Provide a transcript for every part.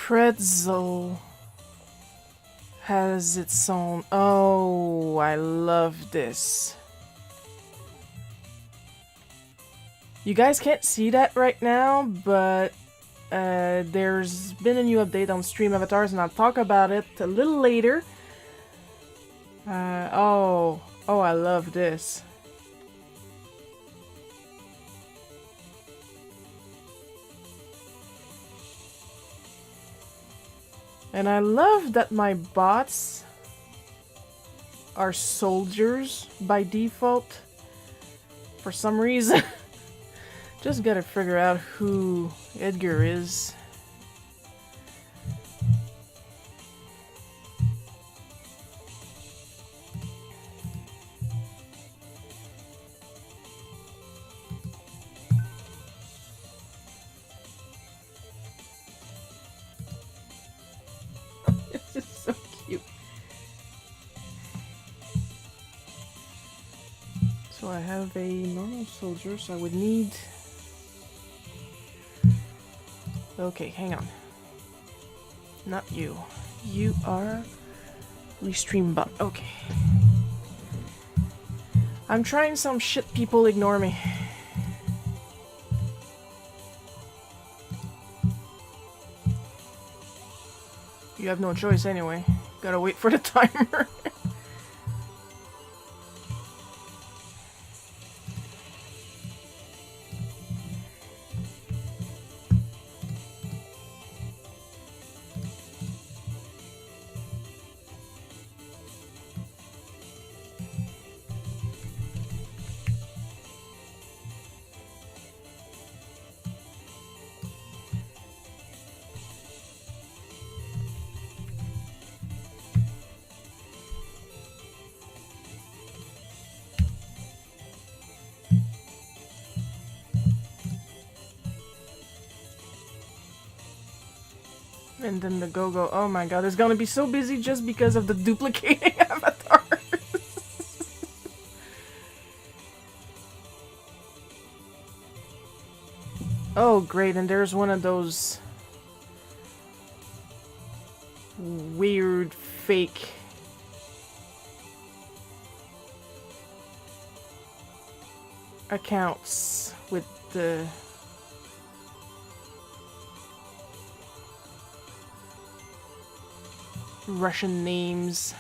pretzel has its own... Oh, I love this. You guys can't see that right now, but there's been a new update on Stream Avatars, and I'll talk about it a little later. Oh, I love this. And I love that my bots are soldiers by default. For some reason. Just gotta figure out who Edgar is. This is so cute. So I have a normal soldier, so I would need... Okay, hang on. Not you. You are Restream bot. Okay. I'm trying some shit, people ignore me. You have no choice anyway. Gotta wait for the timer. And then the go-go. Oh my god, it's gonna be so busy just because of the duplicating avatars. Oh great, and there's one of those weird fake accounts with the Russian names.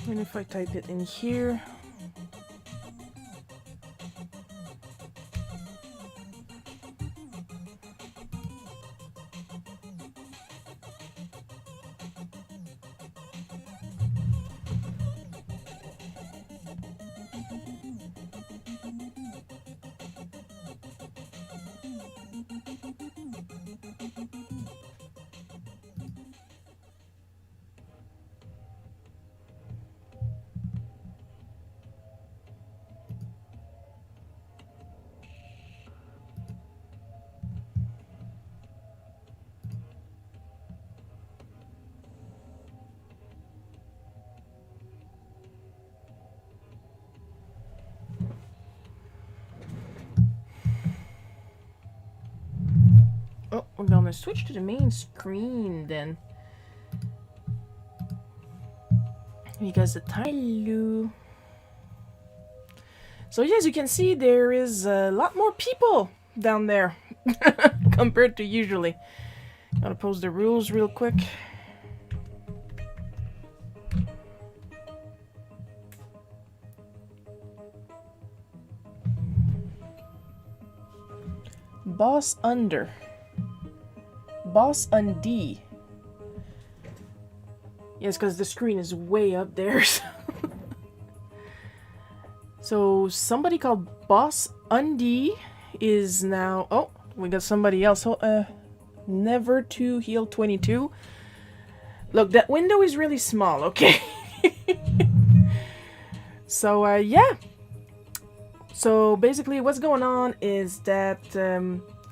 And if I type it in here, oh, we're gonna switch to the main screen then. Because the title. So as you can see, there is a lot more people down there compared to usually. Gotta post the rules real quick. Boss under. Boss undie. Yes, because the screen is way up there. So somebody called Boss Undie is now... Oh, we got somebody else. Never to heal 22. Look, that window is really small, okay? So, yeah. So, basically, what's going on is that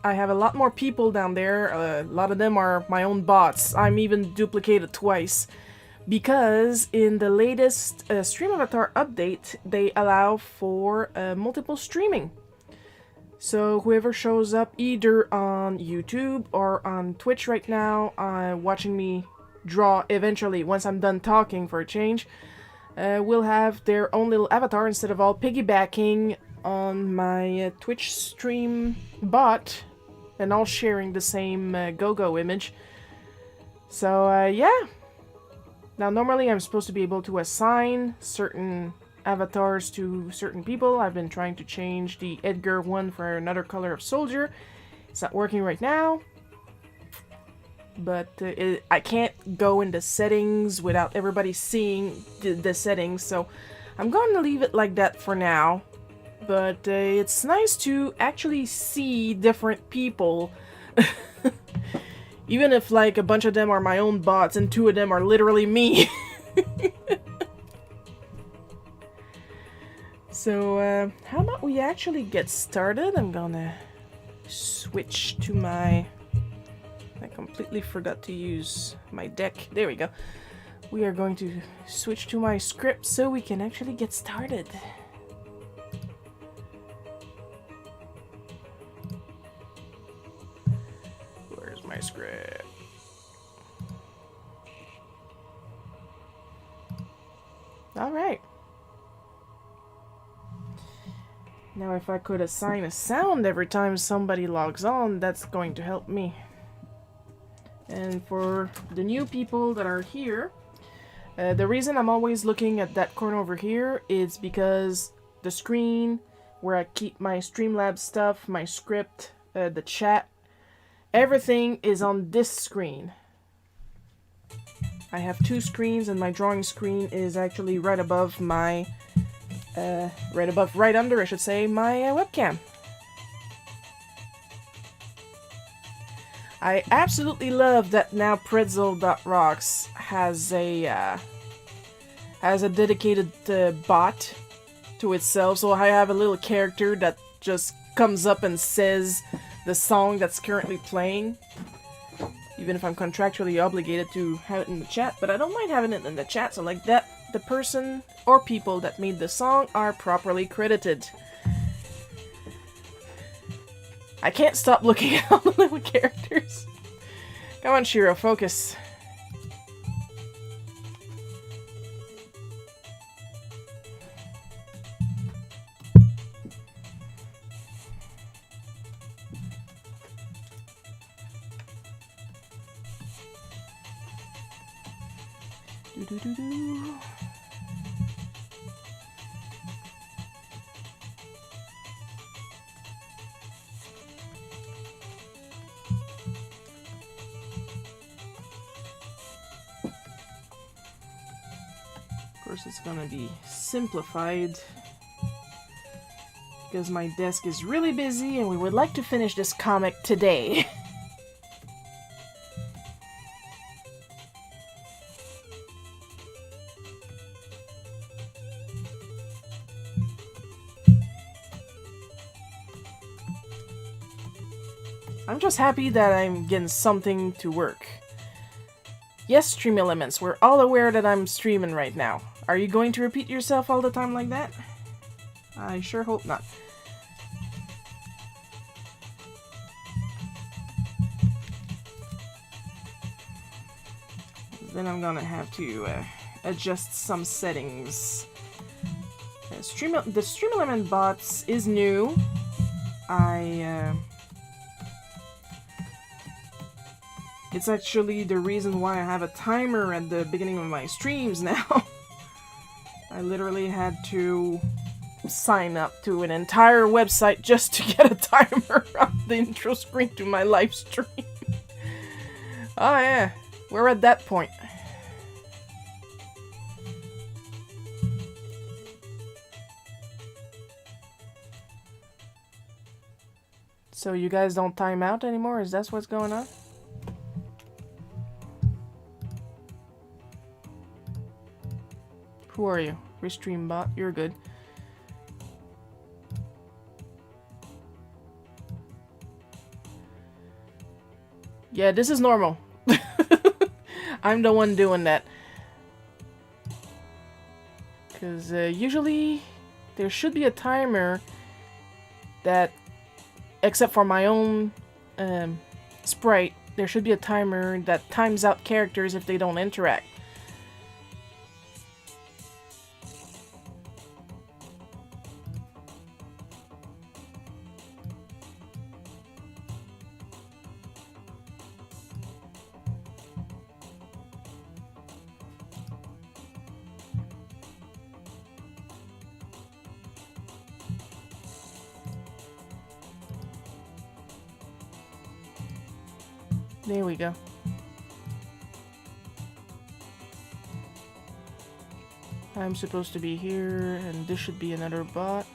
I have a lot more people down there. A lot of them are my own bots. I'm even duplicated twice. Because in the latest Stream Avatar update, they allow for multiple streaming. So whoever shows up either on YouTube or on Twitch right now, watching me draw eventually, once I'm done talking for a change, will have their own little avatar instead of all piggybacking on my Twitch stream bot and all sharing the same go-go image. So yeah. Now, normally I'm supposed to be able to assign certain avatars to certain people. I've been trying to change the Edgar one for another color of soldier. It's not working right now. But I can't go into settings without everybody seeing the settings, so I'm going to leave it like that for now. But it's nice to actually see different people. Even if, like, a bunch of them are my own bots and 2 of them are literally me. So, how about we actually get started? I'm gonna switch to my... I completely forgot to use my deck. There we go. We are going to switch to my script so we can actually get started. Where's my script? Alright. Now if I could assign a sound every time somebody logs on, that's going to help me. And for the new people that are here, the reason I'm always looking at that corner over here is because the screen where I keep my Streamlabs stuff, my script, the chat, everything is on this screen. I have 2 screens and my drawing screen is actually right above my, right under, I should say, my webcam. I absolutely love that now Pretzel.rocks has a dedicated bot to itself, so I have a little character that just comes up and says the song that's currently playing, even if I'm contractually obligated to have it in the chat, but I don't mind having it in the chat, so like that, the person or people that made the song are properly credited. I can't stop looking at all the little characters. Come on, Shiro, focus. Do-do-do-do. Of course, it's gonna be simplified because my desk is really busy and we would like to finish this comic today. I'm just happy that I'm getting something to work. Yes, Stream Elements, we're all aware that I'm streaming right now. Are you going to repeat yourself all the time like that? I sure hope not. Then I'm gonna have to adjust some settings. The Stream Element bots is new. It's actually the reason why I have a timer at the beginning of my streams now. I literally had to sign up to an entire website just to get a timer on the intro screen to my live stream. Oh yeah, we're at that point. So you guys don't time out anymore? Is that what's going on? Who are you? Restream bot, you're good. Yeah, this is normal. I'm the one doing that. Because usually there should be a timer that, except for my own sprite, there should be a timer that times out characters if they don't interact. There we go. I'm supposed to be here, and this should be another bot.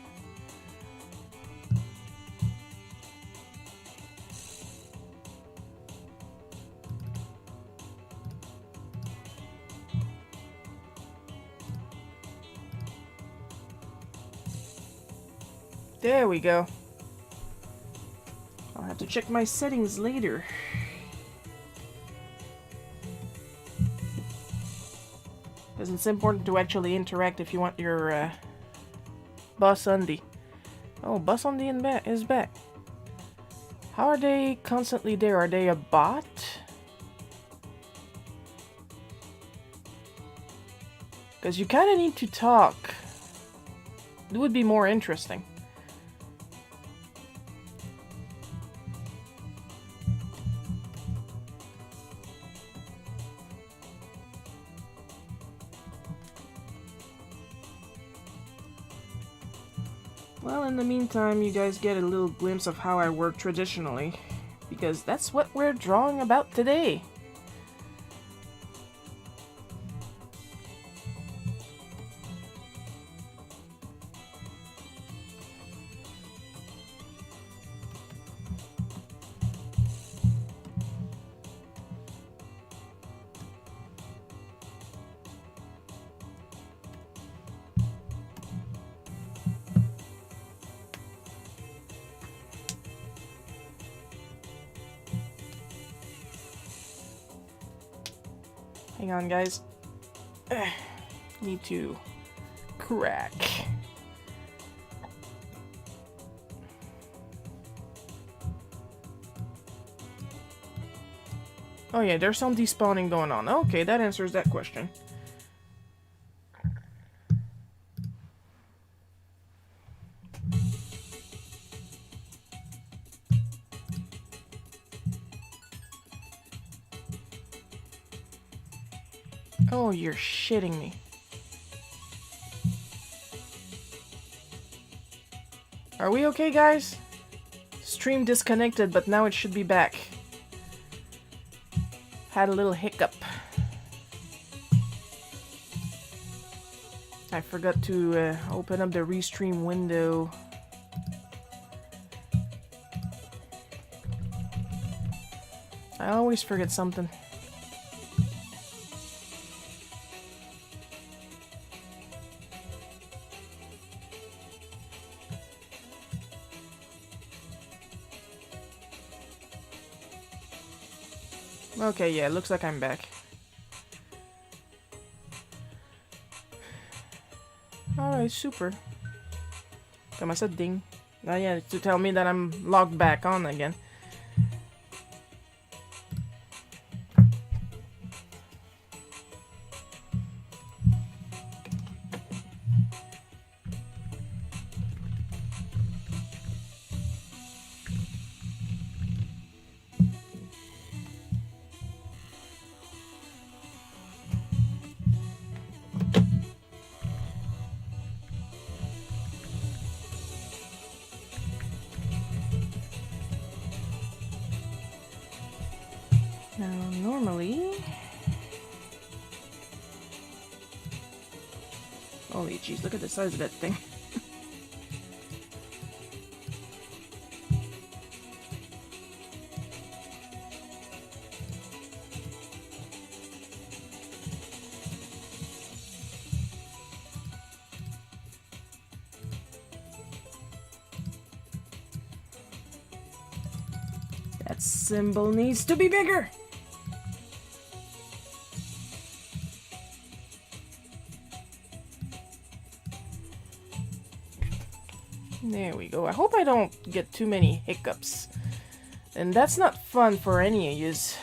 There we go. I'll have to check my settings later. Because it's important to actually interact if you want your Boss Undy. Oh, Boss Undy is back. How are they constantly there? Are they a bot? Because you kind of need to talk. It would be more interesting. Well, in the meantime, you guys get a little glimpse of how I work traditionally, because that's what we're drawing about today. Hang on, guys. Need to crack. Oh yeah, there's some despawning going on. Okay, that answers that question. Oh, you're shitting me. Are we okay, guys? Stream disconnected, but now it should be back. Had a little hiccup. I forgot to open up the restream window. I always forget something. Okay, yeah, looks like I'm back. Alright, super. Come on, said ding. Oh yeah, to tell me that I'm logged back on again. Now, normally... Holy jeez, look at the size of that thing. That symbol needs to be bigger! There we go. I hope I don't get too many hiccups. And that's not fun for any of yous.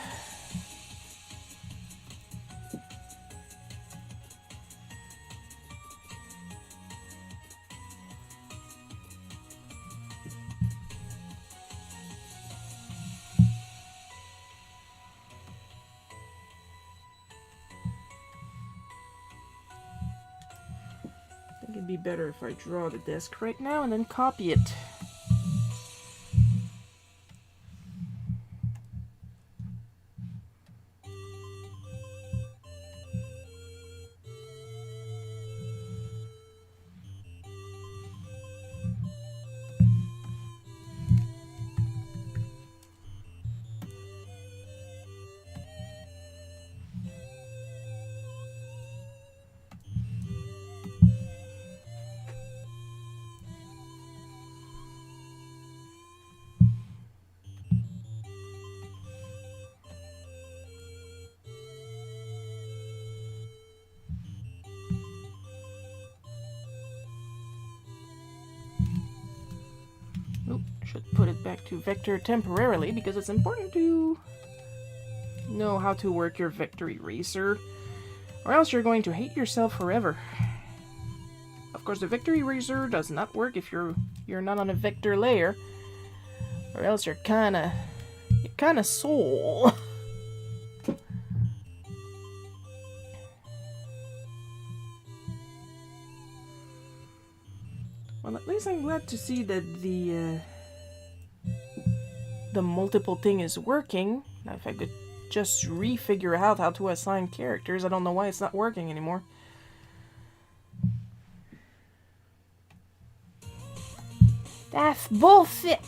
I think it'd be better if I draw the desk right now and then copy it. Should put it back to vector temporarily because it's important to know how to work your vector eraser, or else you're going to hate yourself forever. Of course, the vector eraser does not work if you're not on a vector layer, or else you're kinda soul. Well, at least I'm glad to see that the multiple thing is working. Now, if I could just refigure out how to assign characters, I don't know why it's not working anymore. That's bullshit!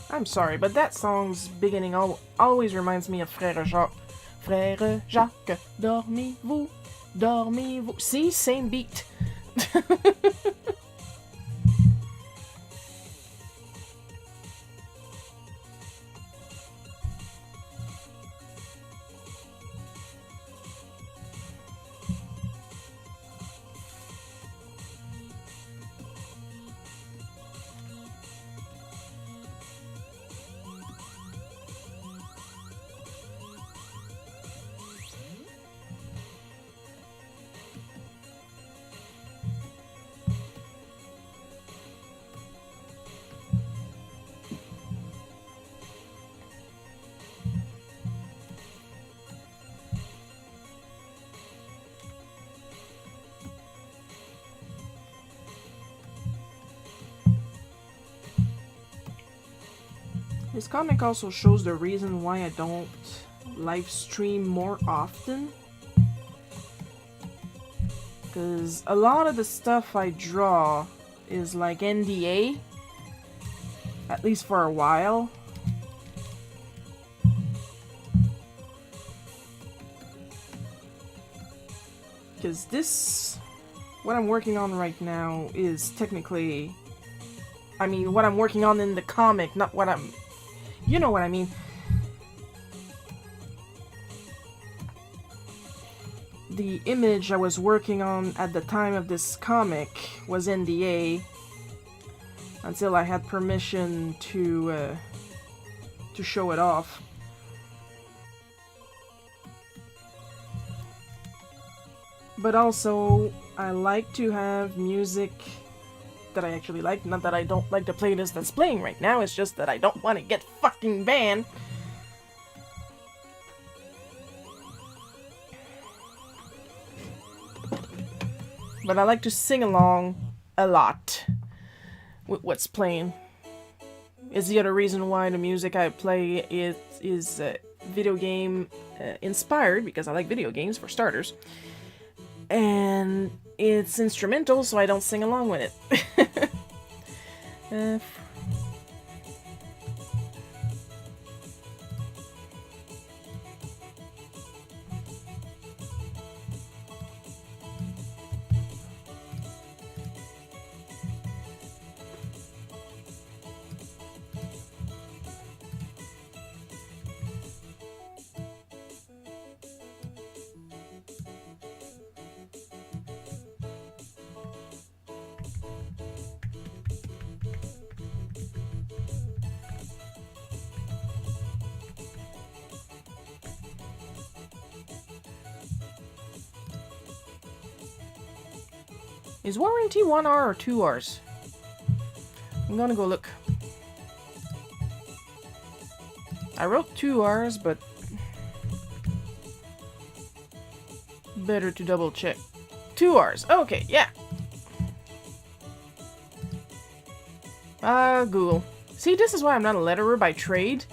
I'm sorry, but that song's beginning always reminds me of Frère Jacques. Frère Jacques, dormez-vous, dormez-vous. See? Same beat. This comic also shows the reason why I don't live stream more often. Because a lot of the stuff I draw is like NDA, at least for a while. Because this, what I'm working on right now is technically, I mean, what I'm working on in the comic, not what I'm, you know what I mean. The image I was working on at the time of this comic was NDA until I had permission to show it off. But also, I like to have music that I actually like. Not that I don't like the playlist that's playing right now, it's just that I don't want to get fucking banned. But I like to sing along a lot with what's playing. Is the other reason why the music I play is video game inspired, because I like video games for starters. And it's instrumental, so I don't sing along with it. Is warranty 1R or 2Rs? I'm gonna go look. I wrote 2Rs, but better to double check. 2Rs. Okay, yeah. Google. See, this is why I'm not a letterer by trade.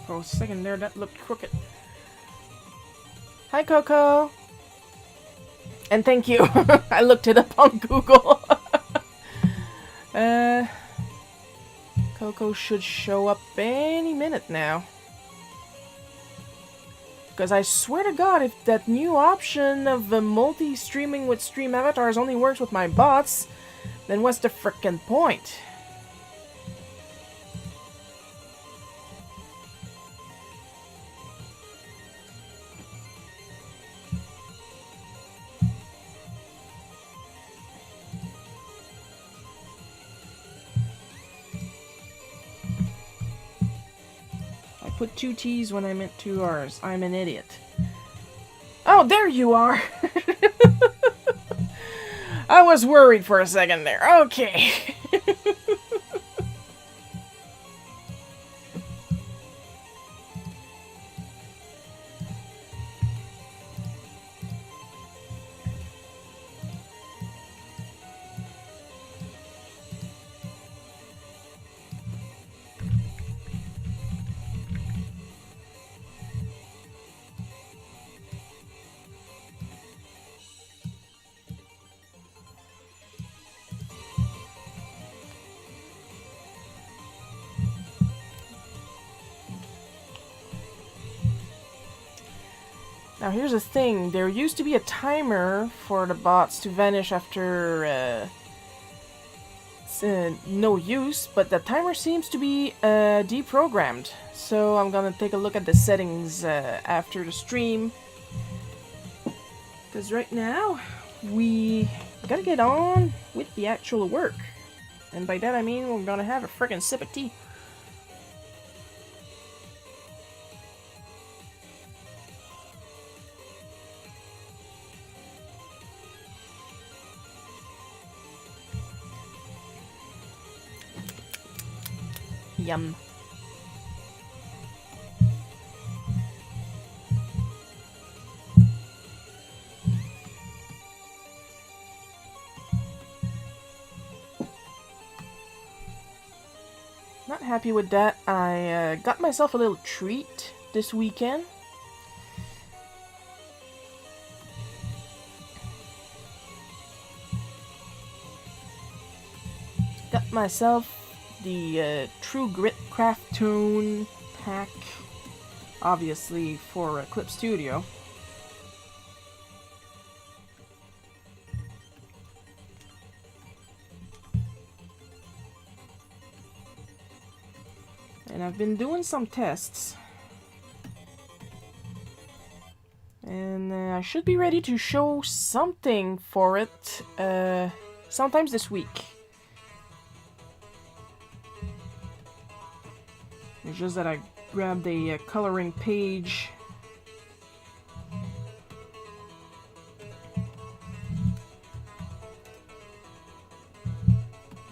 For a second there, that looked crooked. Hi, Coco. And thank you. I looked it up on Google. Coco should show up any minute now. Because I swear to God, if that new option of multi-streaming with stream avatars only works with my bots, then what's the frickin' point? Put 2 T's when I meant 2 R's. I'm an idiot. Oh, there you are! I was worried for a second there. Okay. Now here's the thing, there used to be a timer for the bots to vanish after no use, but the timer seems to be deprogrammed. So I'm gonna take a look at the settings after the stream. Because right now, we gotta get on with the actual work. And by that I mean we're gonna have a frickin' sip of tea. Yum. Not happy with that. I got myself a little treat this weekend. Got myself the True Grit Craft Tone pack, obviously, for Clip Studio. And I've been doing some tests. And I should be ready to show something for it sometimes this week. It's just that I grabbed a coloring page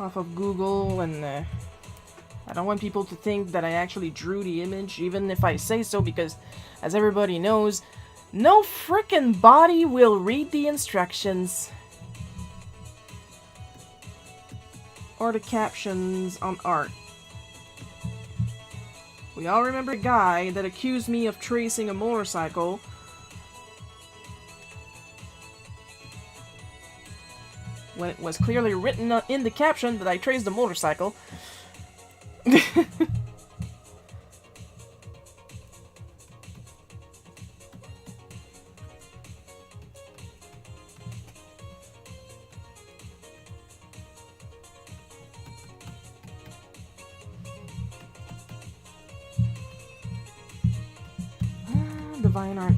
off of Google, and I don't want people to think that I actually drew the image, even if I say so, because as everybody knows, no frickin' body will read the instructions or the captions on art. We all remember a guy that accused me of tracing a motorcycle when it was clearly written in the caption that I traced a motorcycle. Divine art.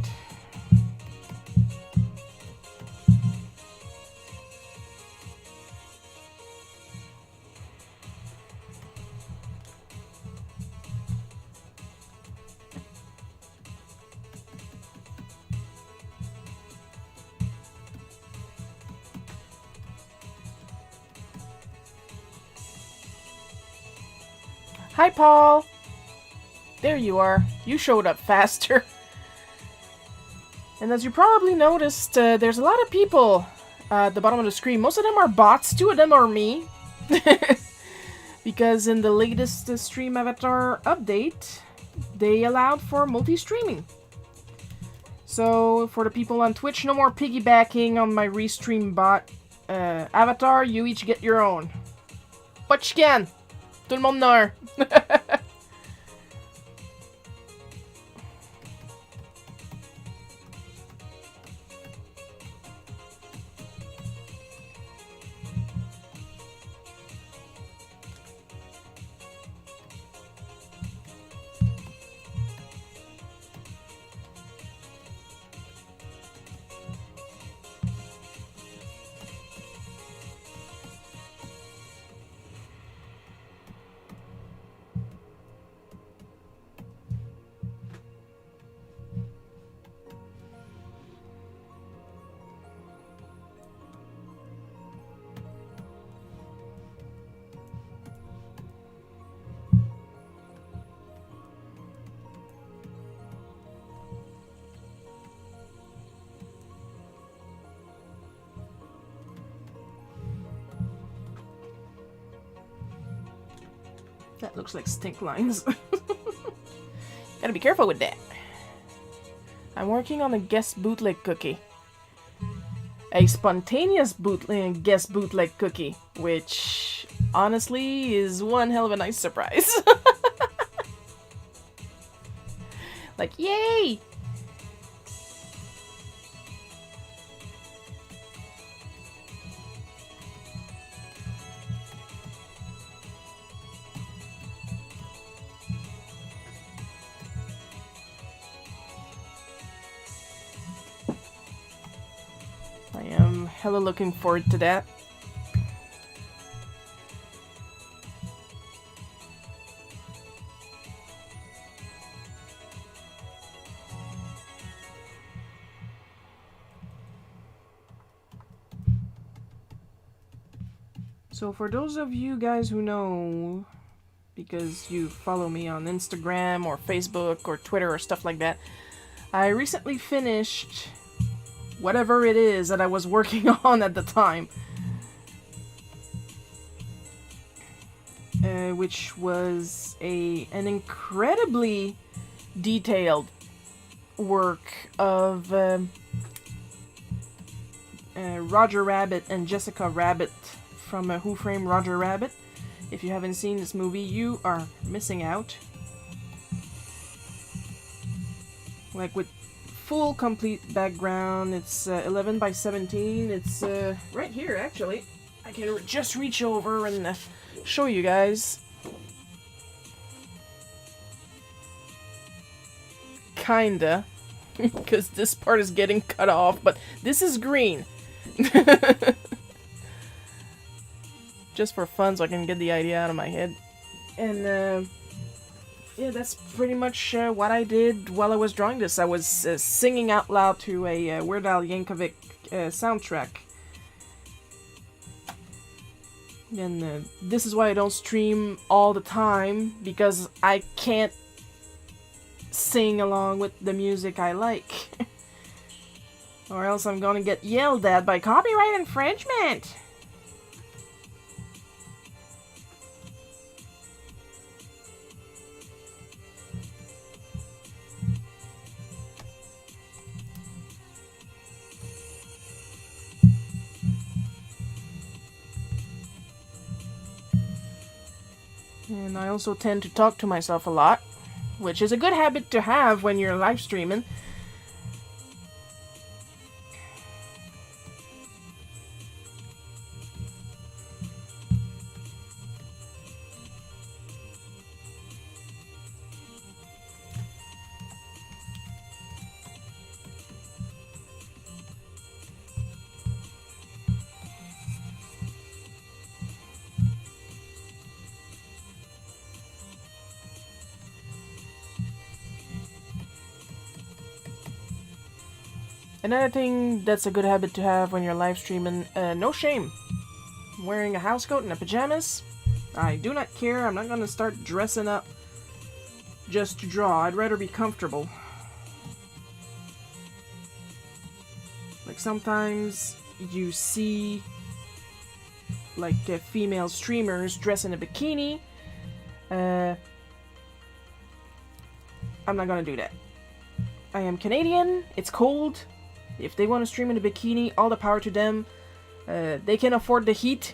Hi, Paul. There you are. You showed up faster. And as you probably noticed, there's a lot of people at the bottom of the screen. Most of them are bots. 2 of them are me. Because in the latest Stream Avatar update, they allowed for multi-streaming. So, for the people on Twitch, no more piggybacking on my Restream bot avatar. You each get your own. What you can. Tout le monde n'a un. That looks like stink lines. Gotta be careful with that. I'm working on a guest bootleg cookie. A spontaneous guest bootleg cookie, which honestly is one hell of a nice surprise. Like, yay! I am hella looking forward to that. So for those of you guys who know, because you follow me on Instagram or Facebook or Twitter or stuff like that, I recently finished whatever it is that I was working on at the time. Which was an incredibly detailed work of Roger Rabbit and Jessica Rabbit from Who Framed Roger Rabbit. If you haven't seen this movie, you are missing out. like with full complete background. It's 11 by 17. It's right here actually. I can just reach over and show you guys. Kinda. Because this part is getting cut off, but this is green. Just for fun, so I can get the idea out of my head. And yeah, that's pretty much what I did while I was drawing this. I was singing out loud to a Weird Al Yankovic soundtrack. And this is why I don't stream all the time, because I can't sing along with the music I like. Or else I'm gonna get yelled at by copyright infringement. And I also tend to talk to myself a lot, which is a good habit to have when you're live streaming. Another thing that's a good habit to have when you're live streaming, no shame. Wearing a housecoat and a pajamas, I do not care. I'm not gonna start dressing up just to draw. I'd rather be comfortable. Like sometimes you see like female streamers dressed in a bikini. I'm not gonna do that. I am Canadian, it's cold. If they want to stream in a bikini, all the power to them. They can afford the heat.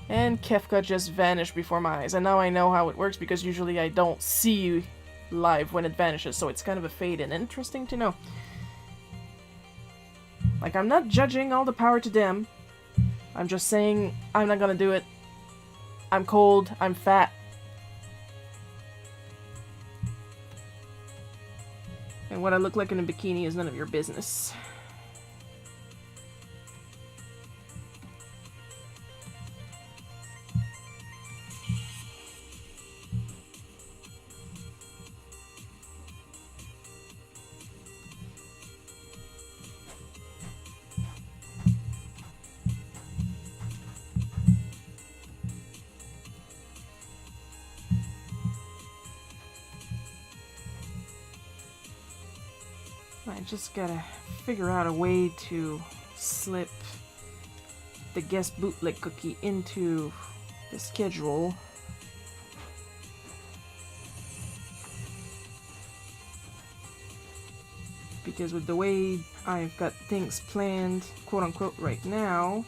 And Kefka just vanished before my eyes. And now I know how it works, because usually I don't see live when it vanishes. So it's kind of a fade in. Interesting to know. Like, I'm not judging, all the power to them. I'm just saying I'm not gonna do it. I'm cold, I'm fat. And what I look like in a bikini is none of your business. I just gotta figure out a way to slip the guest bootleg cookie into the schedule. Because with the way I've got things planned, quote unquote, right now,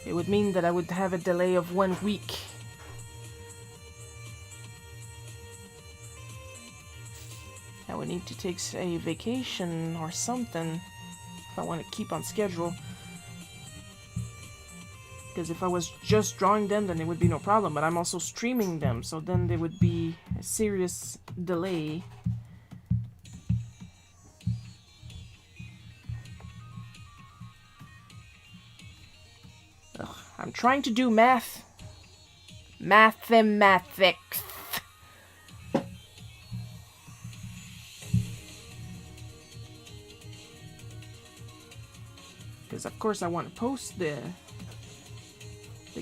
it would mean that I would have a delay of 1 week. I would need to take a vacation or something if I want to keep on schedule. Because if I was just drawing them, then it would be no problem. But I'm also streaming them, so then there would be a serious delay. Ugh, I'm trying to do math. Mathematics. Because of course I want to post the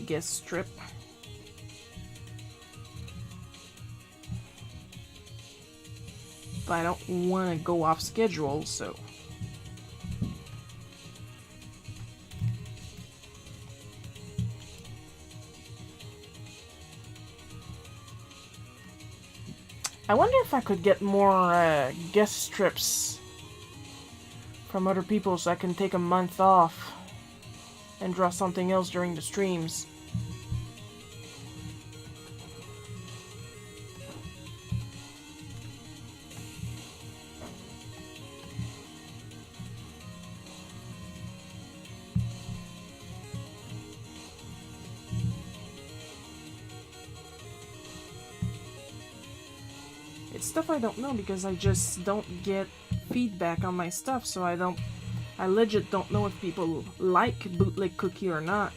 guest strip. But I don't want to go off schedule, so. I wonder if I could get more guest strips from other people so I can take a month off and draw something else during the streams. It's stuff I don't know because I just don't get feedback on my stuff, so I legit don't know if people like Bootleg Cookie or not.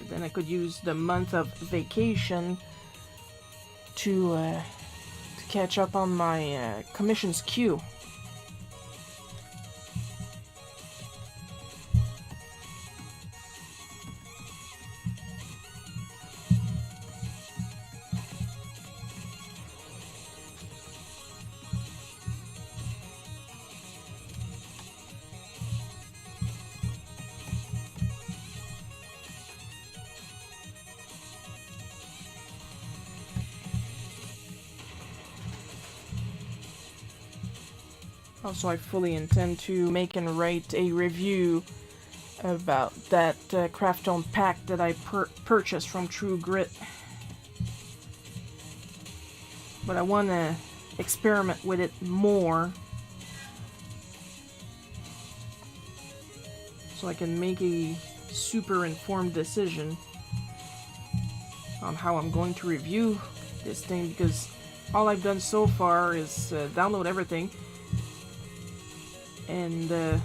Then I could use the month of vacation to catch up on my commissions queue. Also, I fully intend to make and write a review about that Craftone pack that I purchased from True Grit. But I want to experiment with it more so I can make a super informed decision on how I'm going to review this thing, because all I've done so far is download everything and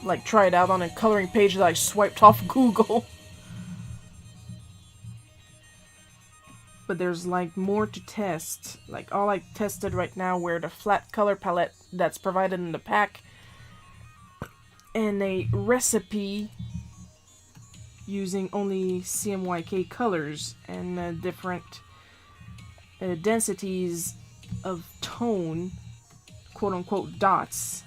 like try it out on a coloring page that I swiped off Google. But there's like more to test. Like all I tested right now were the flat color palette that's provided in the pack and a recipe using only CMYK colors and different densities of tone, quote-unquote dots.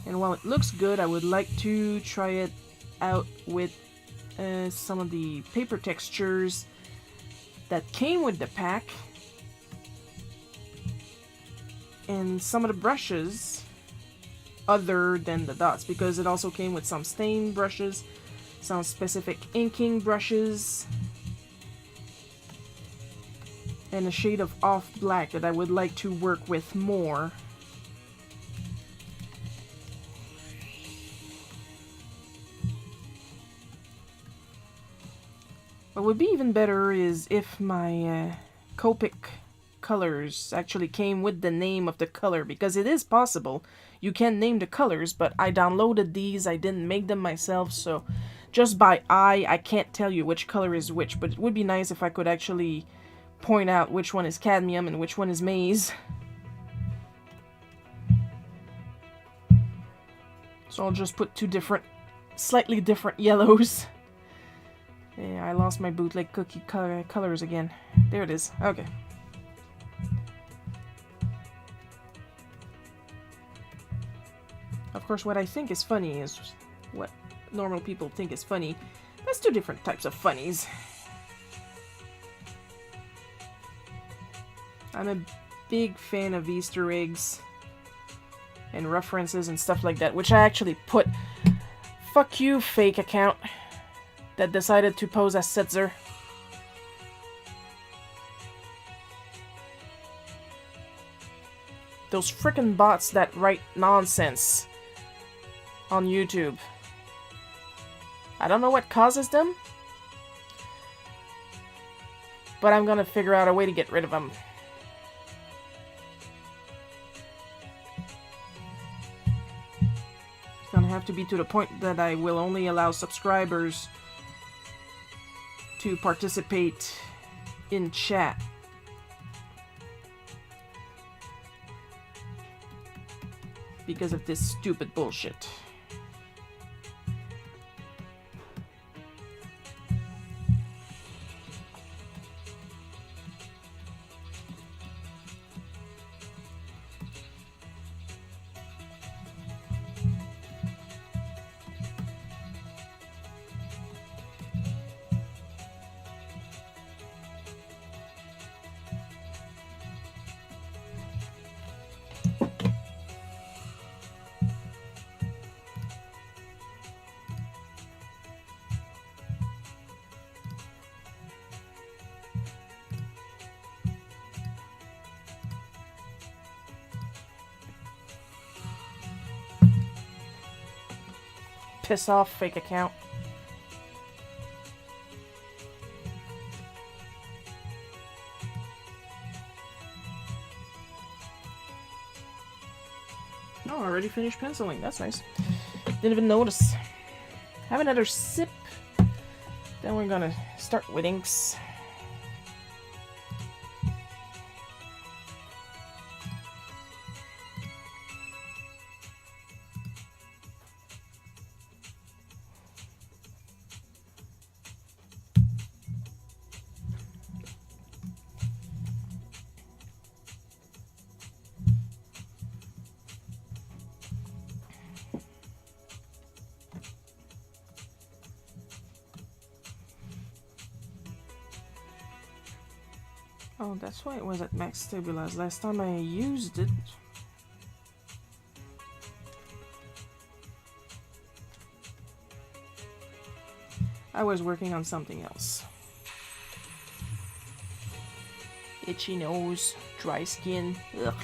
And while it looks good, I would like to try it out with some of the paper textures that came with the pack and some of the brushes other than the dots, because it also came with some stain brushes, some specific inking brushes, and a shade of off black that I would like to work with more. What would be even better is if my Copic colors actually came with the name of the color, because it is possible. You can name the colors, but I downloaded these, I didn't make them myself, so just by eye, I can't tell you which color is which, but it would be nice if I could actually point out which one is cadmium and which one is maize. So I'll just put two different, slightly different yellows. Yeah, I lost my Bootleg Cookie colors again. There it is. Okay. Of course, what I think is funny is what normal people think is funny. There's two different types of funnies. I'm a big fan of Easter eggs and references and stuff like that, which I actually put. Fuck you, fake account that decided to pose as Setzer. Those frickin' bots that write nonsense on YouTube. I don't know what causes them, but I'm gonna figure out a way to get rid of them. It's gonna have to be to the point that I will only allow subscribers to participate in chat. Because of this stupid bullshit. Piss off, fake account. Oh, I already finished penciling. That's nice. Didn't even notice. Have another sip. Then we're gonna start with inks. Oh, that's why it was at max stabilized. Last time I used it. I was working on something else. Itchy nose, dry skin. Ugh.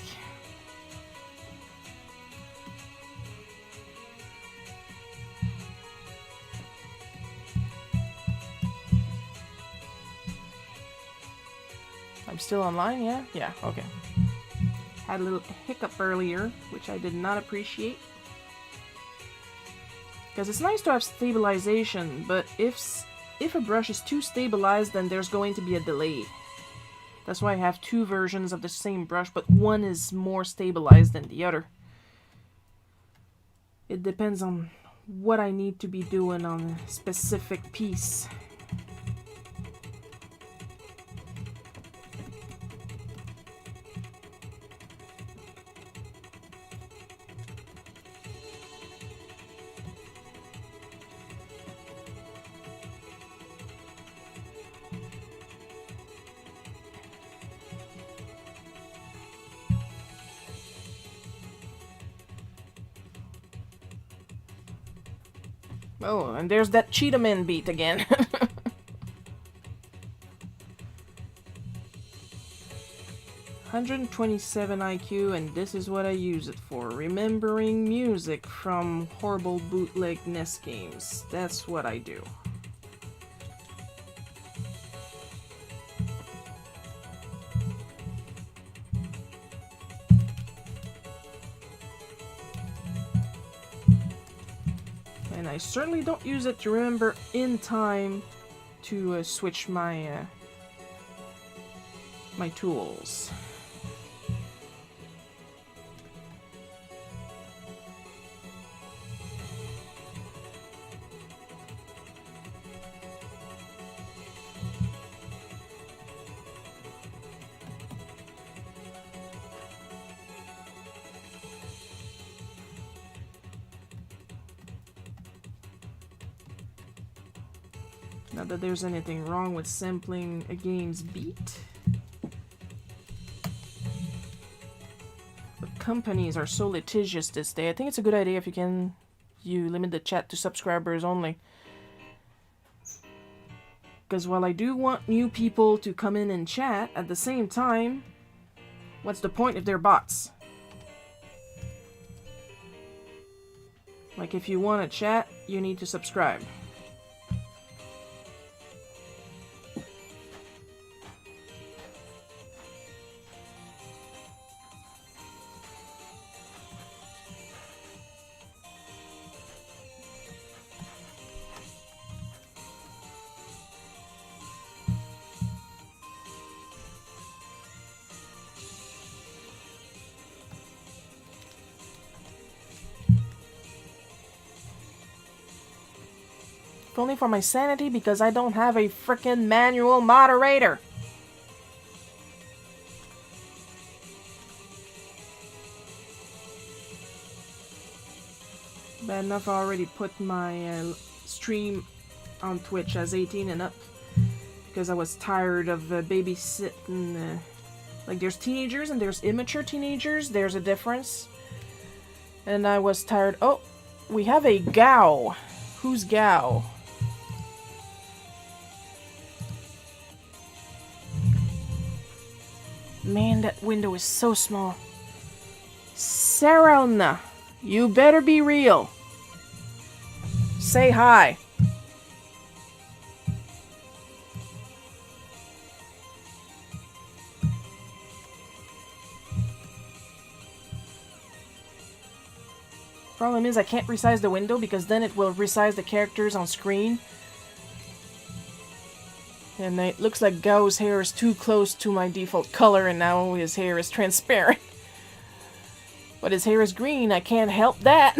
I'm still online, yeah? Yeah, okay. Had a little hiccup earlier, which I did not appreciate. Because it's nice to have stabilization, but if a brush is too stabilized, then there's going to be a delay. That's why I have two versions of the same brush, but one is more stabilized than the other. It depends on what I need to be doing on a specific piece. Oh, and there's that Cheetah Man beat again. 127 IQ, and this is what I use it for. Remembering music from horrible bootleg NES games. That's what I do. And I certainly don't use it to remember in time to switch my my tools. Not that there's anything wrong with sampling a game's beat. But companies are so litigious this day. I think it's a good idea if you limit the chat to subscribers only. Because while I do want new people to come in and chat, at the same time, what's the point if they're bots? Like, if you want to chat, you need to subscribe. If only for my sanity, because I don't have a frickin' manual moderator. Bad enough I already put my stream on Twitch as 18 and up. Because I was tired of babysitting. Like, there's teenagers and there's immature teenagers. There's a difference. And I was tired. Oh, we have a Gao. Who's Gao? Man, that window is so small. Sarona, you better be real. Say hi. Problem is I can't resize the window because then it will resize the characters on screen. And it looks like Gao's hair is too close to my default color and now his hair is transparent. But his hair is green, I can't help that.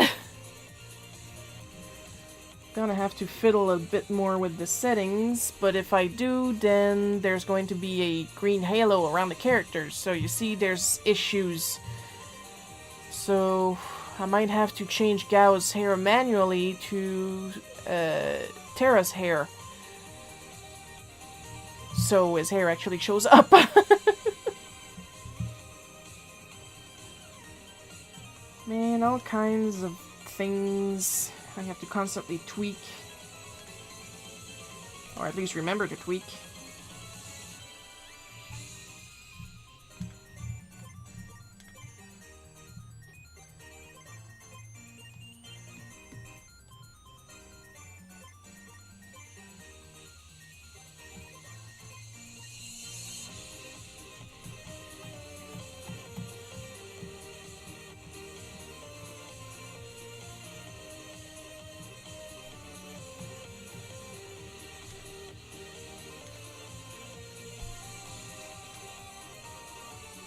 Gonna have to fiddle a bit more with the settings, but if I do, then there's going to be a green halo around the characters. So you see there's issues. So I might have to change Gao's hair manually to Terra's hair. So his hair actually shows up. Man, all kinds of things I have to constantly tweak. Or at least remember to tweak.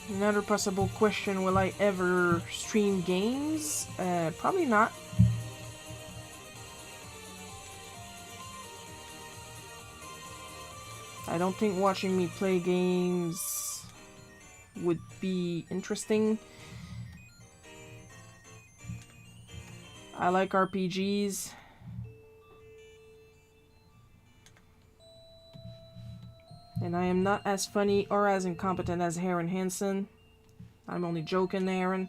Another possible question, will I ever stream games? Probably not. I don't think watching me play games would be interesting. I like RPGs. And I am not as funny or as incompetent as Aaron Hansen. I'm only joking, Aaron.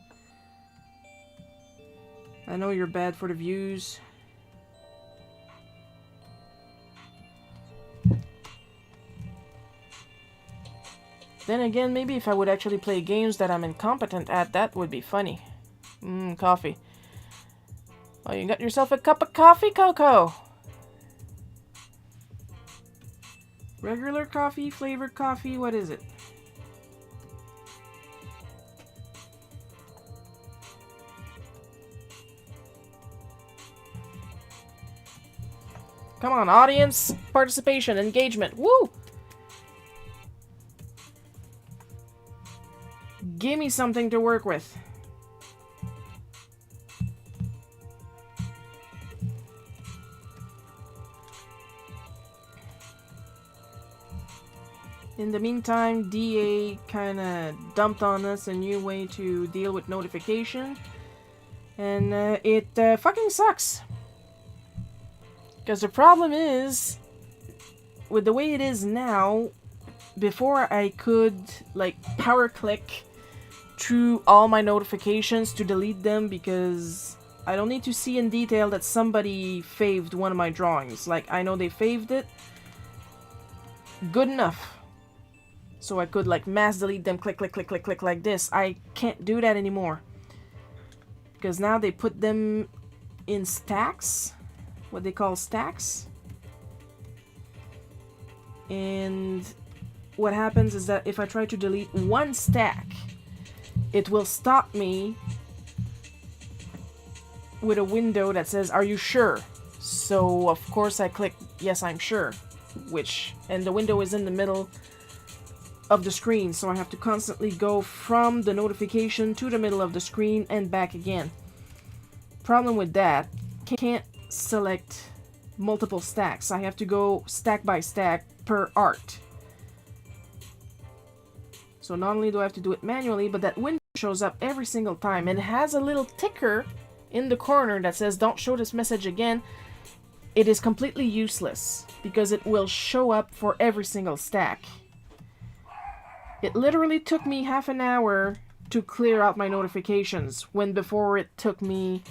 I know you're bad for the views. Then again, maybe if I would actually play games that I'm incompetent at, that would be funny. Coffee. Oh, you got yourself a cup of coffee, Coco? Regular coffee, flavored coffee, what is it? Come on, audience, participation, engagement, woo! Give me something to work with. In the meantime, DA kinda dumped on us a new way to deal with notification. And it fucking sucks. Because the problem is, with the way it is now, before I could, like, power click through all my notifications to delete them because I don't need to see in detail that somebody faved one of my drawings. Like, I know they faved it. Good enough. So I could like mass delete them, click, click, click, click, click like this. I can't do that anymore. Because now they put them in stacks. What they call stacks. And what happens is that if I try to delete one stack, it will stop me with a window that says, "Are you sure?" So of course I click, "Yes, I'm sure." And the window is in the middle of the screen, so I have to constantly go from the notification to the middle of the screen and back again. Problem with that, can't select multiple stacks. I have to go stack by stack per art. So not only do I have to do it manually, but that window shows up every single time and it has a little ticker in the corner that says don't show this message again. It is completely useless because it will show up for every single stack. It literally took me half an hour to clear out my notifications, when before it took me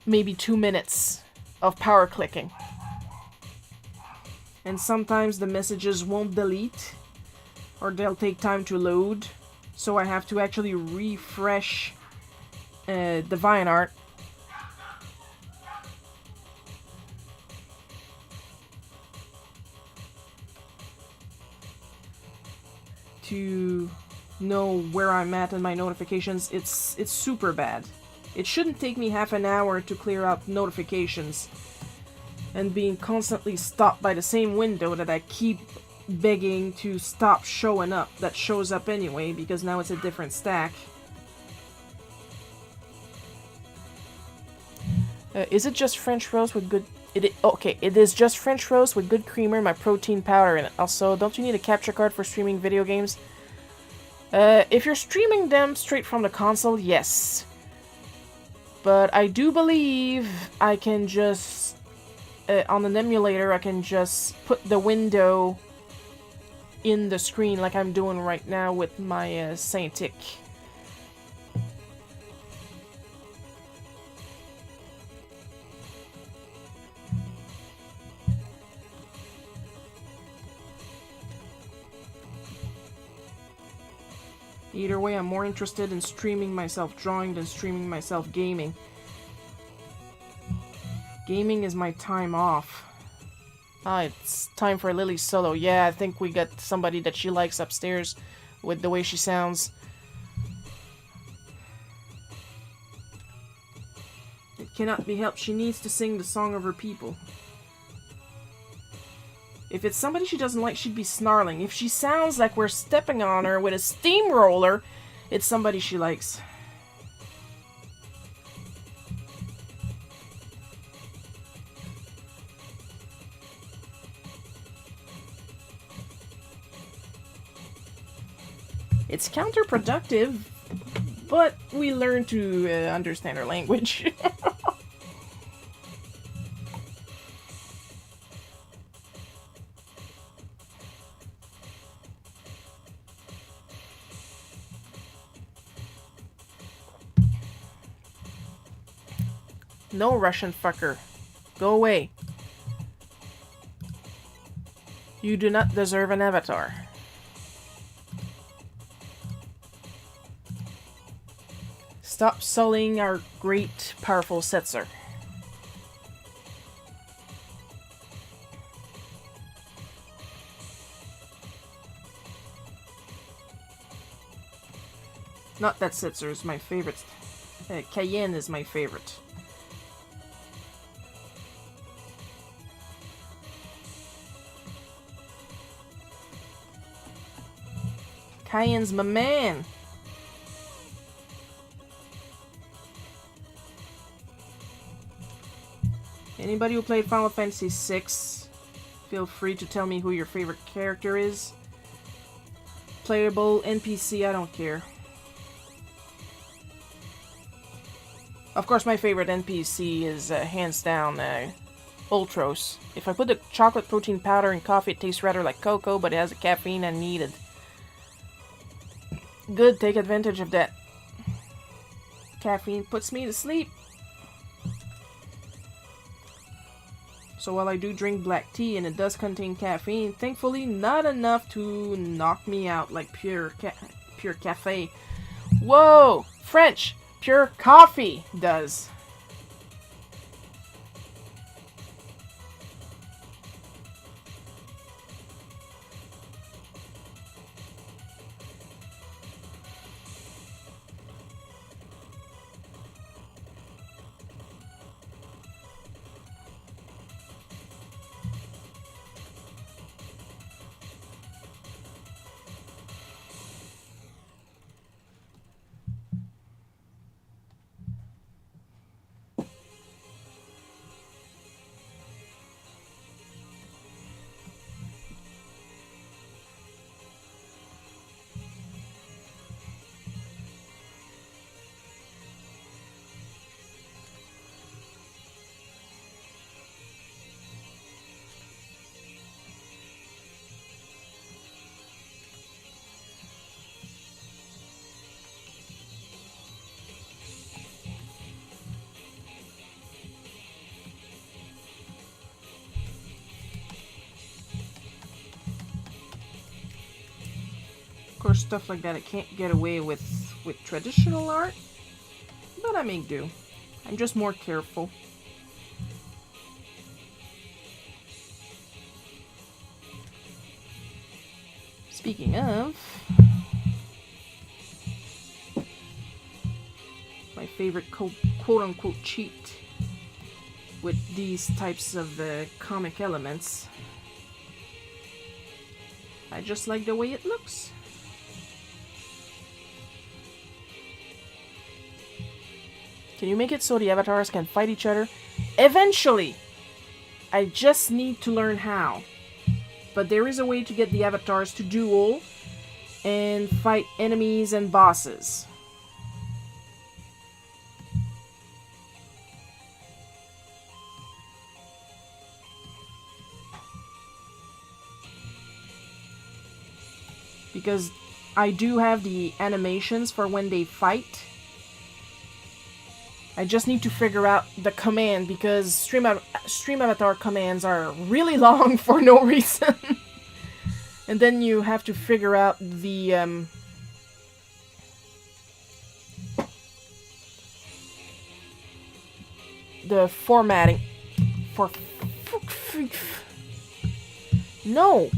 maybe 2 minutes of power clicking. And sometimes the messages won't delete, or they'll take time to load, so I have to actually refresh the Vine art. to know where I'm at in my notifications, it's super bad. It shouldn't take me half an hour to clear out notifications, and being constantly stopped by the same window that I keep begging to stop showing up, that shows up anyway because now it's a different stack. Is it just French roast with good... Okay, it is just French roast with good creamer and my protein powder in it. Also, don't you need a capture card for streaming video games? If you're streaming them straight from the console, yes. But I do believe I can just... on an emulator, I can just put the window in the screen like I'm doing right now with my Cintiq. Either way, I'm more interested in streaming myself drawing than streaming myself gaming. Gaming is my time off. Ah, it's time for Lily's solo. Yeah, I think we got somebody that she likes upstairs with the way she sounds. It cannot be helped. She needs to sing the song of her people. If it's somebody she doesn't like, she'd be snarling. If she sounds like we're stepping on her with a steamroller, it's somebody she likes. It's counterproductive, but we learn to understand her language. No, Russian fucker. Go away. You do not deserve an avatar. Stop sullying our great, powerful Setzer. Not that Setzer is my favorite. Cayenne is my favorite. Cayenne's my man. Anybody who played Final Fantasy VI, feel free to tell me who your favorite character is. Playable, NPC, I don't care. Of course, my favorite NPC is, hands down, Ultros. If I put the chocolate protein powder in coffee, it tastes rather like cocoa, but it has the caffeine I needed. Good, take advantage of that. Caffeine puts me to sleep. So while I do drink black tea and it does contain caffeine, thankfully not enough to knock me out like pure cafe. Whoa! French! Pure coffee does. Of course, stuff like that I can't get away with traditional art, but I make do. I'm just more careful. Speaking of, favorite quote-unquote cheat with these types of comic elements. I just like the way it looks. Can you make it so the avatars can fight each other? Eventually! I just need to learn how. But there is a way to get the avatars to duel and fight enemies and bosses. Because I do have the animations for when they fight. I just need to figure out the command because Stream Avatar commands are really long for no reason. And then you have to figure out the formatting for... No!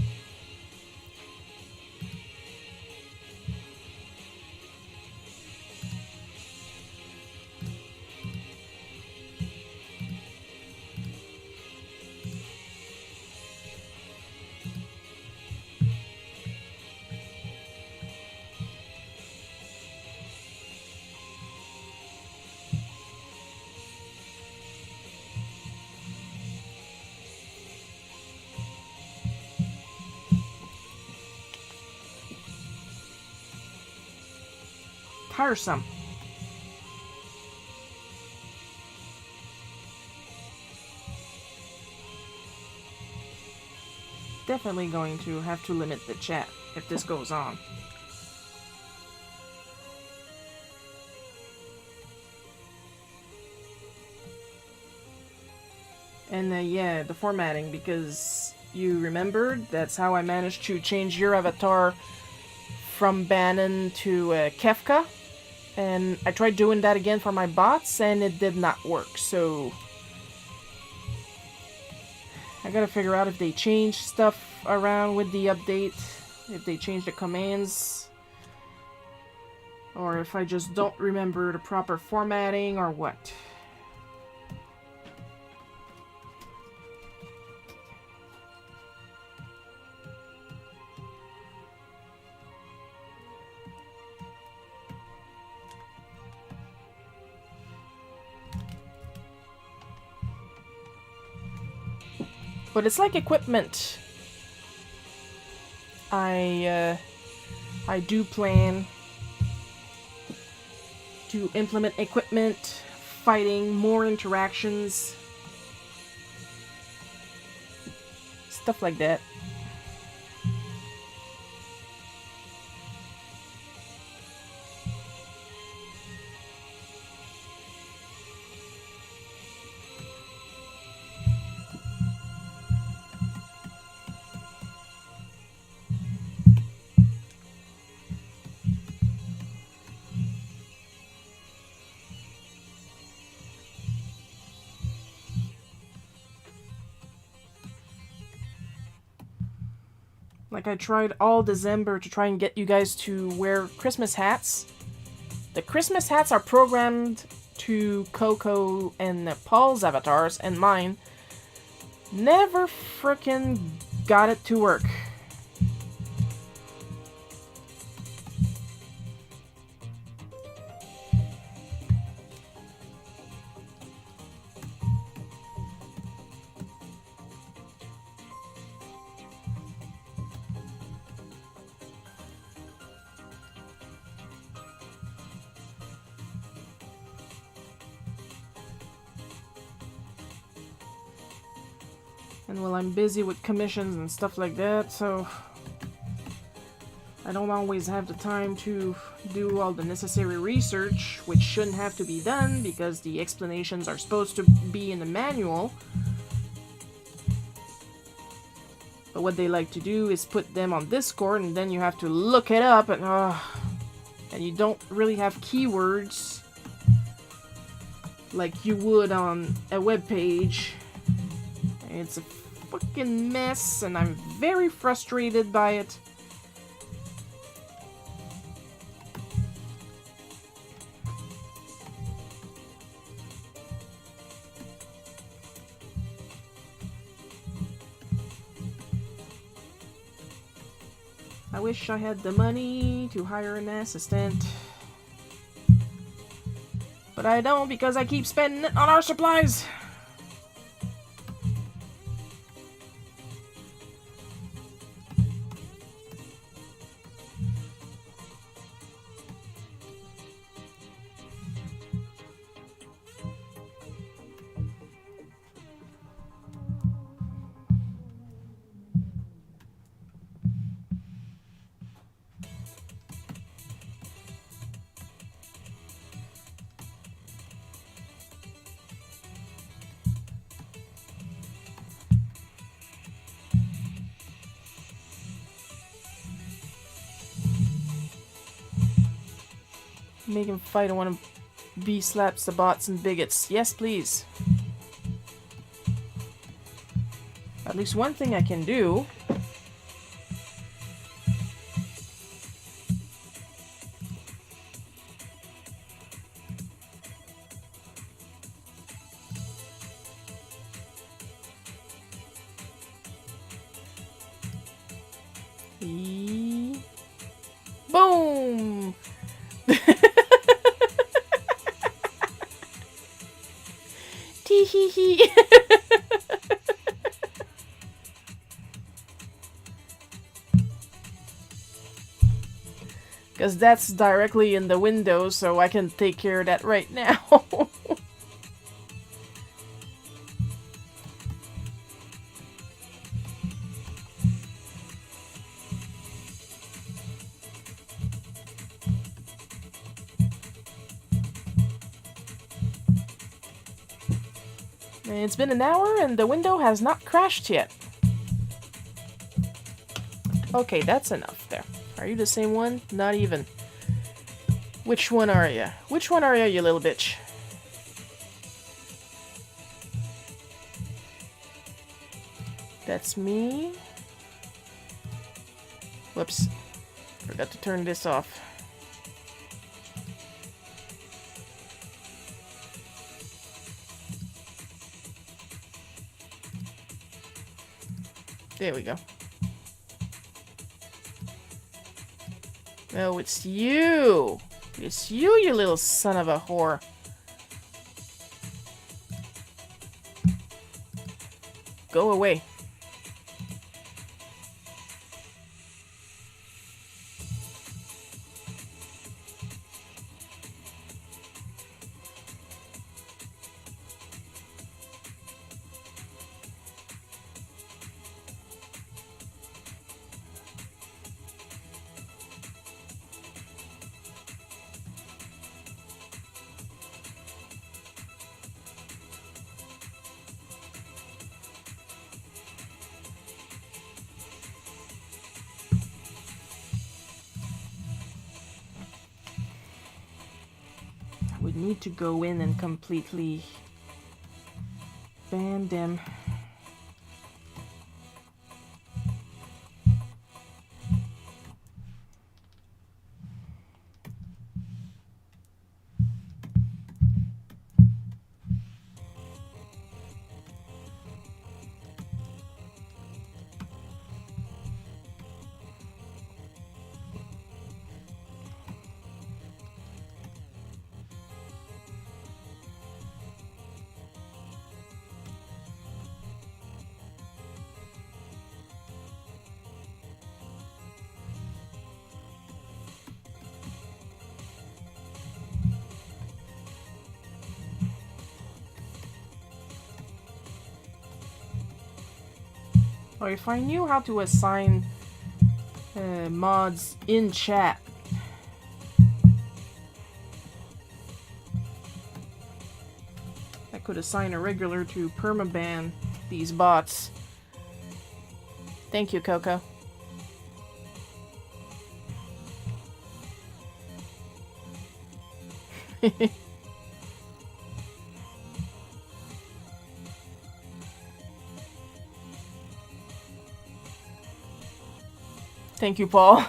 Tiresome. Definitely going to have to limit the chat if this goes on. And yeah, the formatting, because you remembered that's how I managed to change your avatar from Bannon to Kefka. And I tried doing that again for my bots, and it did not work, so... I gotta figure out if they change stuff around with the update, if they change the commands, or if I just don't remember the proper formatting, or what. But it's like equipment. I do plan to implement equipment, fighting, more interactions, stuff like that. Like, I tried all December to try and get you guys to wear Christmas hats. The Christmas hats are programmed to Coco and Paul's avatars, and mine never frickin' got it to work. And well, I'm busy with commissions and stuff like that, so I don't always have the time to do all the necessary research, which shouldn't have to be done because the explanations are supposed to be in the manual. But what they like to do is put them on Discord, and then you have to look it up, and you don't really have keywords like you would on a web page. It's a fucking mess, and I'm very frustrated by it. I wish I had the money to hire an assistant. But I don't because I keep spending it on our supplies. Make him fight. I want to B-slaps the bots and bigots. Yes, please. At least one thing I can do. Boom! Tee hee hee. Because that's directly in the window, so I can take care of that right now. It's been an hour and the window has not crashed yet. Okay, that's enough there. Are you the same one? Not even. Which one are you? Which one are you, you little bitch? That's me. Whoops. Forgot to turn this off. There we go. Oh, it's you! It's you, you little son of a whore. Go away. Would need to go in and completely ban them. Or if I knew how to assign mods in chat. I could assign a regular to permaban these bots. Thank you, Coco. Thank you, Paul.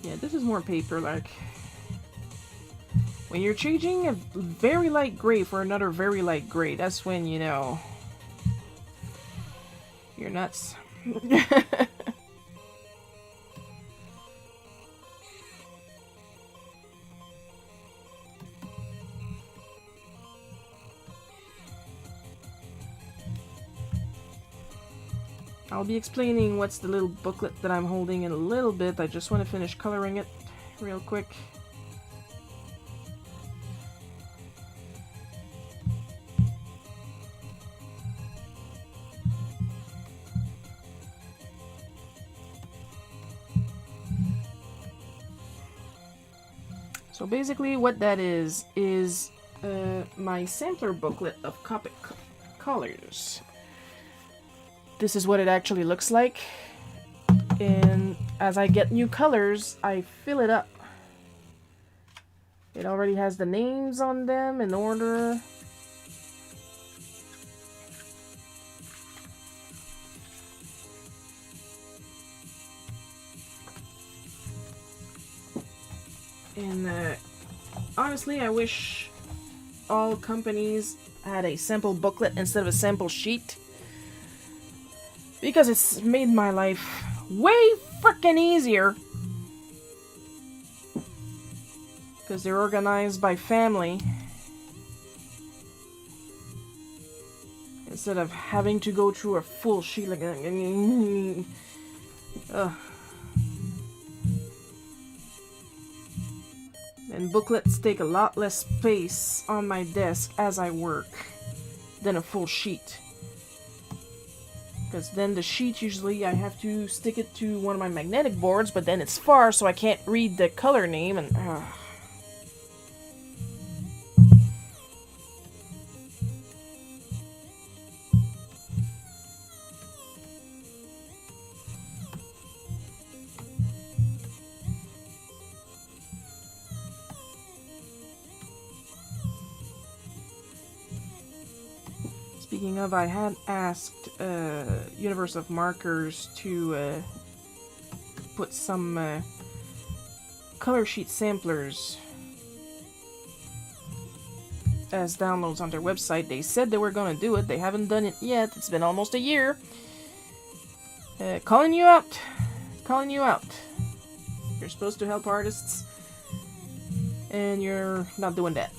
Yeah, this is more paper like. When you're changing a very light gray for another very light gray, that's when, you know, you're nuts. I'll be explaining what's the little booklet that I'm holding in a little bit. I just want to finish coloring it real quick. So basically what that is my sampler booklet of Copic colors. This is what it actually looks like. And as I get new colors, I fill it up. It already has the names on them in order. And honestly, I wish all companies had a sample booklet instead of a sample sheet, because it's made my life way frickin' easier. Because they're organized by family instead of having to go through a full sheet like And booklets take a lot less space on my desk as I work than a full sheet. Because then the sheet, usually I have to stick it to one of my magnetic boards, but then it's far, so I can't read the color name, and Speaking of, I had asked Universe of Markers to put some color sheet samplers as downloads on their website. They said they were going to do it. They haven't done it yet. It's been almost a year. Calling you out. Calling you out. You're supposed to help artists, and you're not doing that.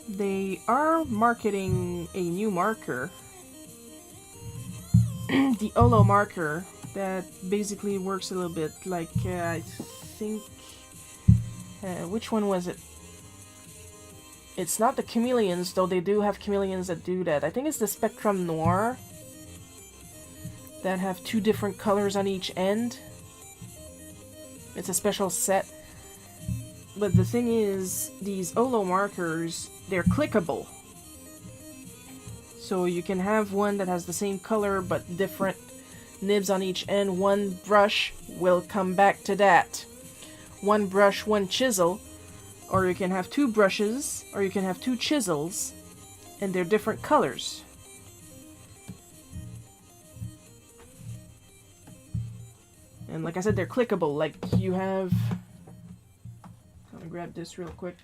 They are marketing a new marker, the Olo marker, that basically works a little bit like, I think, which one was it? It's not the chameleons, though they do have chameleons that do that. I think it's the Spectrum Noir that have two different colors on each end. It's a special set. But the thing is, these Olo markers, they're clickable. So you can have one that has the same color but different nibs on each end. One brush will come back to that. One brush, one chisel. Or you can have two brushes, or you can have two chisels, and they're different colors. And like I said, they're clickable. Like you have... I'm gonna grab this real quick.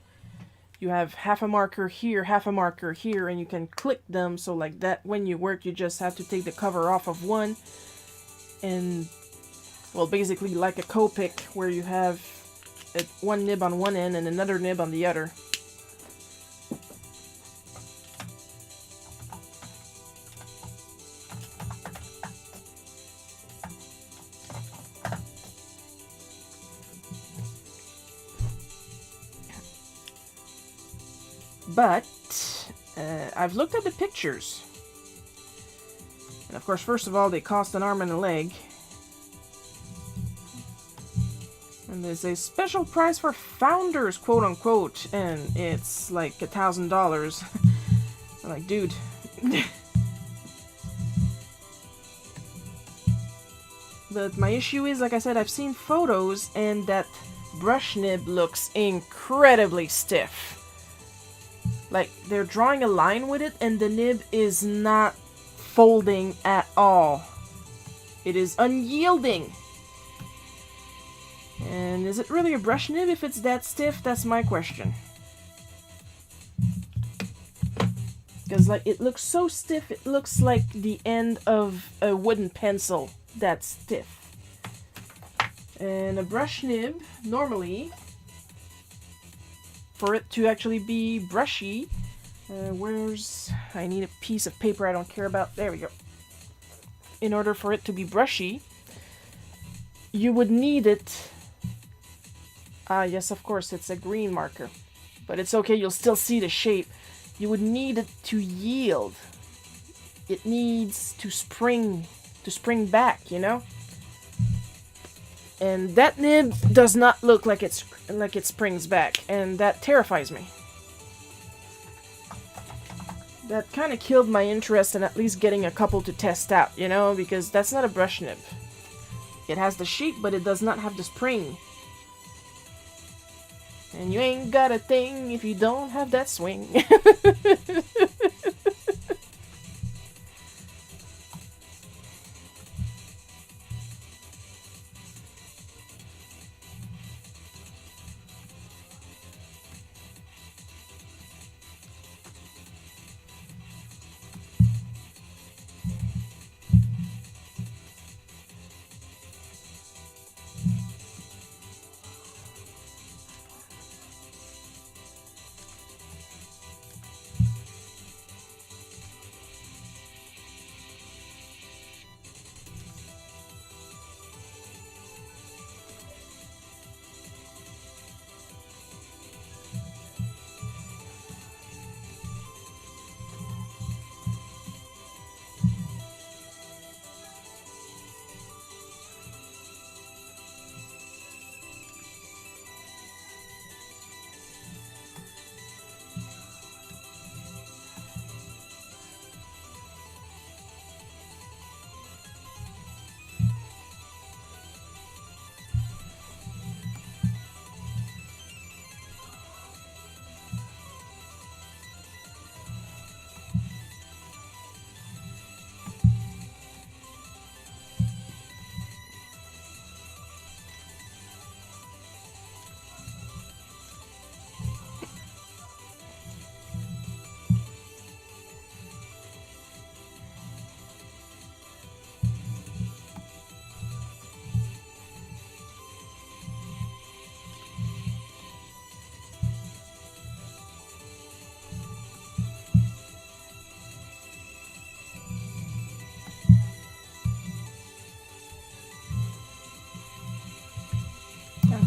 You have half a marker here, half a marker here, and you can click them so like that when you work, you just have to take the cover off of one. And, well, basically like a Copic, where you have one nib on one end and another nib on the other. But I've looked at the pictures, And of course, first of all, they cost an arm and a leg. And there's a special price for founders, quote unquote, and it's like $1,000. I'm like, dude. But my issue is, like I said, I've seen photos and that brush nib looks incredibly stiff. Like, they're drawing a line with it and the nib is not folding at all. It is unyielding. And is it really a brush nib if it's that stiff? That's my question. Because, like, it looks so stiff, it looks like the end of a wooden pencil that's stiff. And a brush nib, normally, for it to actually be brushy, I need a piece of paper I don't care about. There we go. In order for it to be brushy, you would need it. Yes, of course, it's a green marker. But it's okay, you'll still see the shape. You would need it to yield. It needs to spring back, you know? And that nib does not look like it springs back, and that terrifies me. That kind of killed my interest in at least getting a couple to test out, you know? Because that's not a brush nib. It has the shape, but it does not have the spring. And you ain't got a thing if you don't have that swing.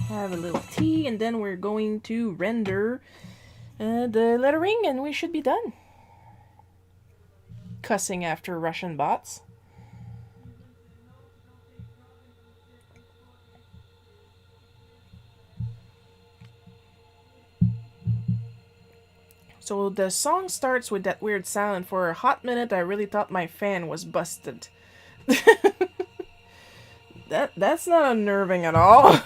Have a little tea, and then we're going to render the lettering, and we should be done. Cussing after Russian bots. So the song starts with that weird sound. For a hot minute, I really thought my fan was busted. That's not unnerving at all.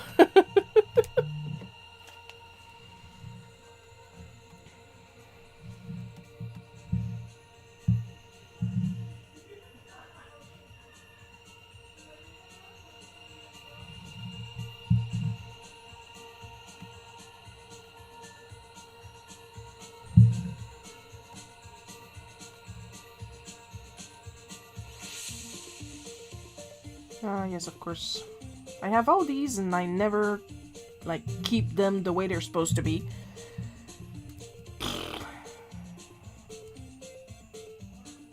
Yes, of course. I have all these and I never, like, keep them the way they're supposed to be.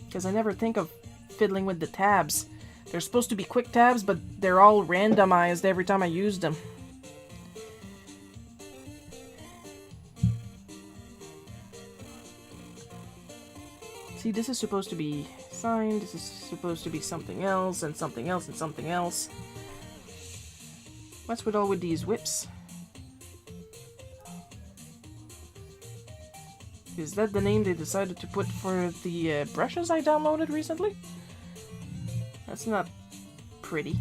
Because I never think of fiddling with the tabs. They're supposed to be quick tabs, but they're all randomized every time I use them. See, this is supposed to be signed, this is supposed to be something else, and something else, and something else. What's with all with these whips? Is that the name they decided to put for the brushes I downloaded recently? That's not pretty.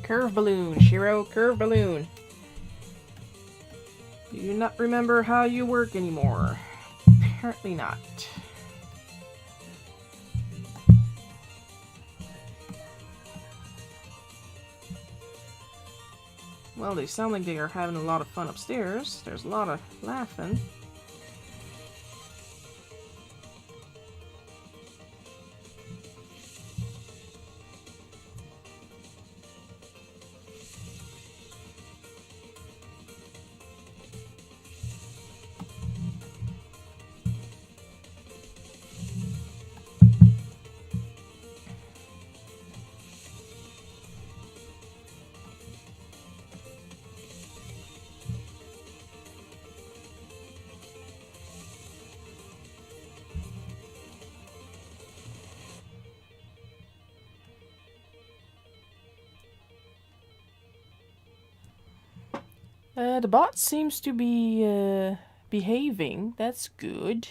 Curve balloon, Shiro, curve balloon. Do you not remember how you work anymore? Apparently not. Well, they sound like they are having a lot of fun upstairs. There's a lot of laughing. The bot seems to be behaving. That's good.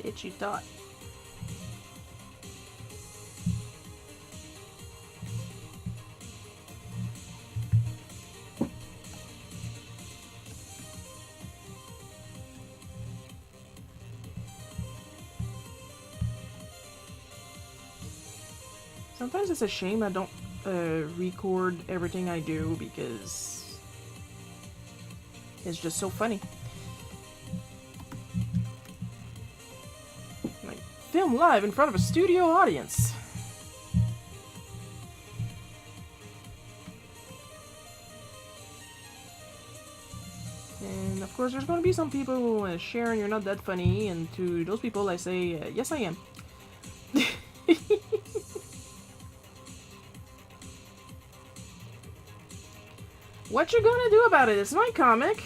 Itchy thought. Sometimes it's a shame I don't record everything I do because it's just so funny. Like, film live in front of a studio audience. And of course, there's going to be some people sharing you're not that funny, and to those people I say, yes I am. What you gonna do about it? It's my comic.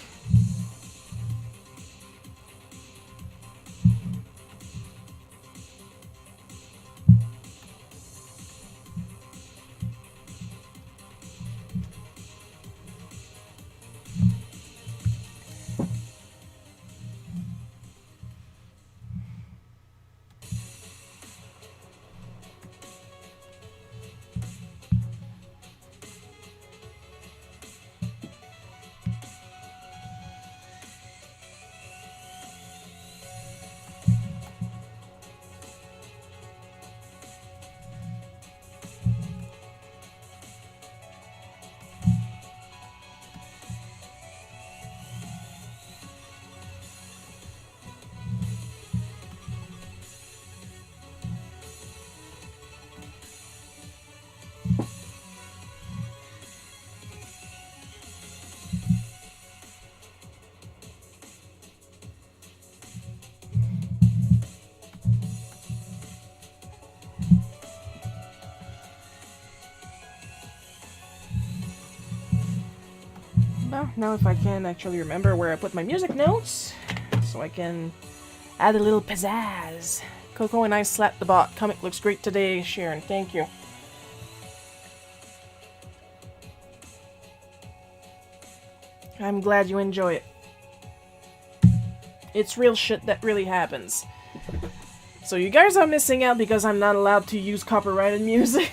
Well, now if I can actually remember where I put my music notes, so I can add a little pizzazz. Coco and I slapped the bot. Comic looks great today, Sharon. Thank you. I'm glad you enjoy it. It's real shit that really happens. So you guys are missing out because I'm not allowed to use copyrighted music.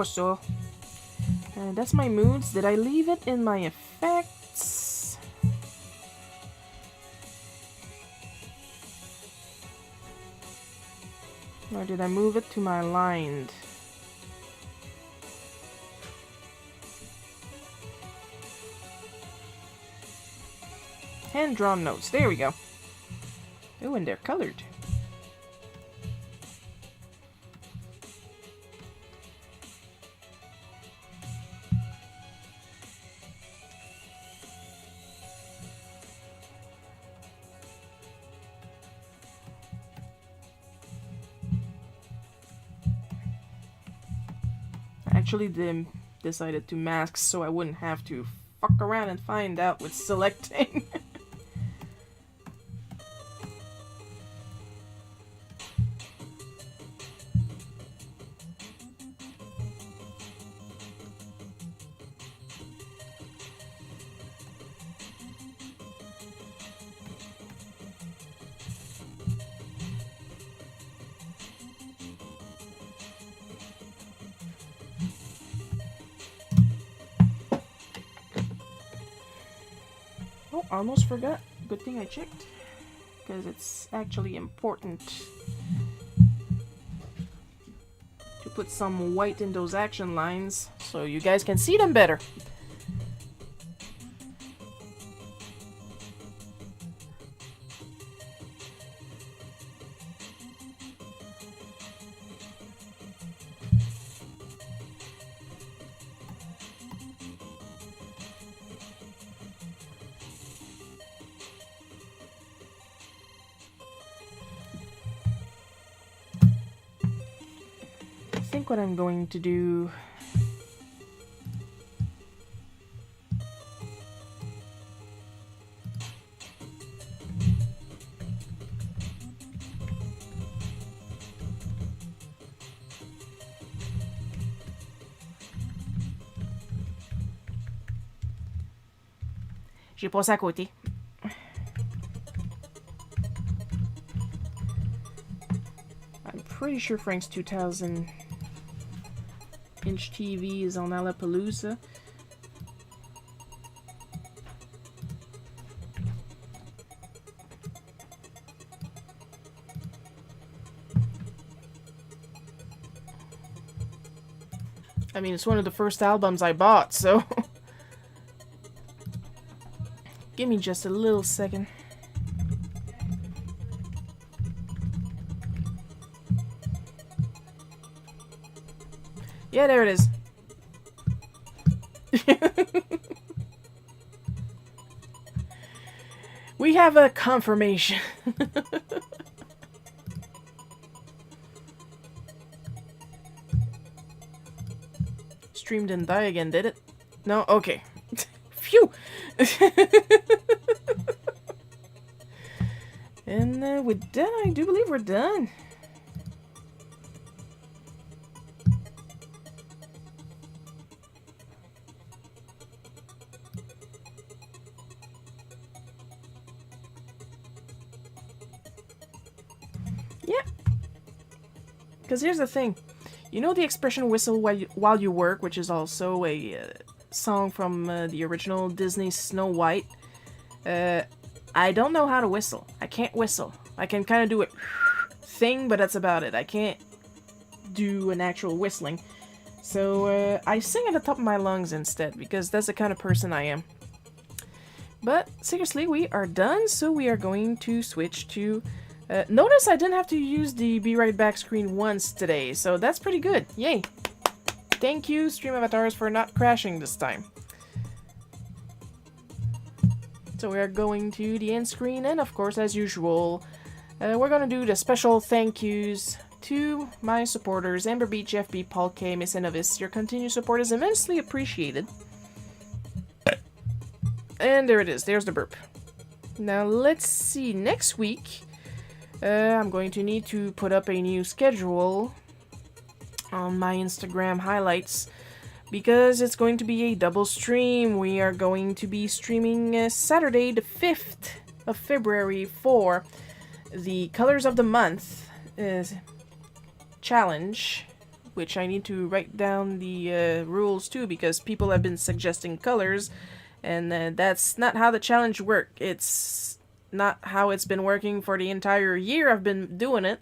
So, that's my moods. Did I leave it in my effects? Or did I move it to my lined? Hand-drawn notes. There we go. Oh, and they're colored. Actually decided to mask so I wouldn't have to fuck around and find out with selecting. Oh, almost forgot. Good thing I checked. Because it's actually important to put some white in those action lines so you guys can see them better. I think what I'm going to do j'ai passé à côté. I'm pretty sure Frank's 2000 inch TV is on Alapalooza. I mean, it's one of the first albums I bought, so... Give me just a little second. Yeah, there it is. We have a confirmation. Stream didn't die again, did it? No? Okay. Phew! And with that, I do believe we're done. Yeah. Because here's the thing. You know the expression whistle while you work, which is also a song from the original Disney Snow White? I don't know how to whistle. I can't whistle. I can kind of do a thing, but that's about it. I can't do an actual whistling. So I sing at the top of my lungs instead, because that's the kind of person I am. But seriously, we are done, so we are going to switch to... notice I didn't have to use the Be Right Back screen once today, so that's pretty good. Yay! Thank you, Stream Avatars, for not crashing this time. So we are going to the end screen, and of course, as usual, we're going to do the special thank yous to my supporters, Amber Beach, FB, Paul K, Miss Enovis. Your continued support is immensely appreciated. And there it is, there's the burp. Now let's see, next week, I'm going to need to put up a new schedule on my Instagram highlights, because it's going to be a double stream. We are going to be streaming Saturday the 5th of February for the Colors of the Month challenge, which I need to write down the rules too, because people have been suggesting colors, and that's not how the challenge works. It's not how it's been working for the entire year I've been doing it.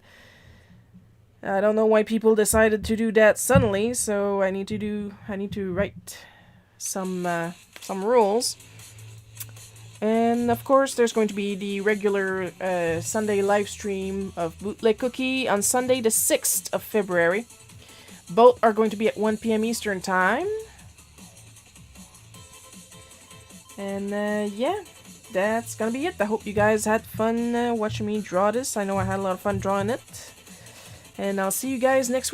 I don't know why people decided to do that suddenly, so I need to write some rules. And of course, there's going to be the regular Sunday live stream of Bootleg Cookie on Sunday the 6th of February. Both are going to be at 1 p.m. Eastern Time. And yeah, that's gonna be it. I hope you guys had fun watching me draw this. I know I had a lot of fun drawing it. And I'll see you guys next week.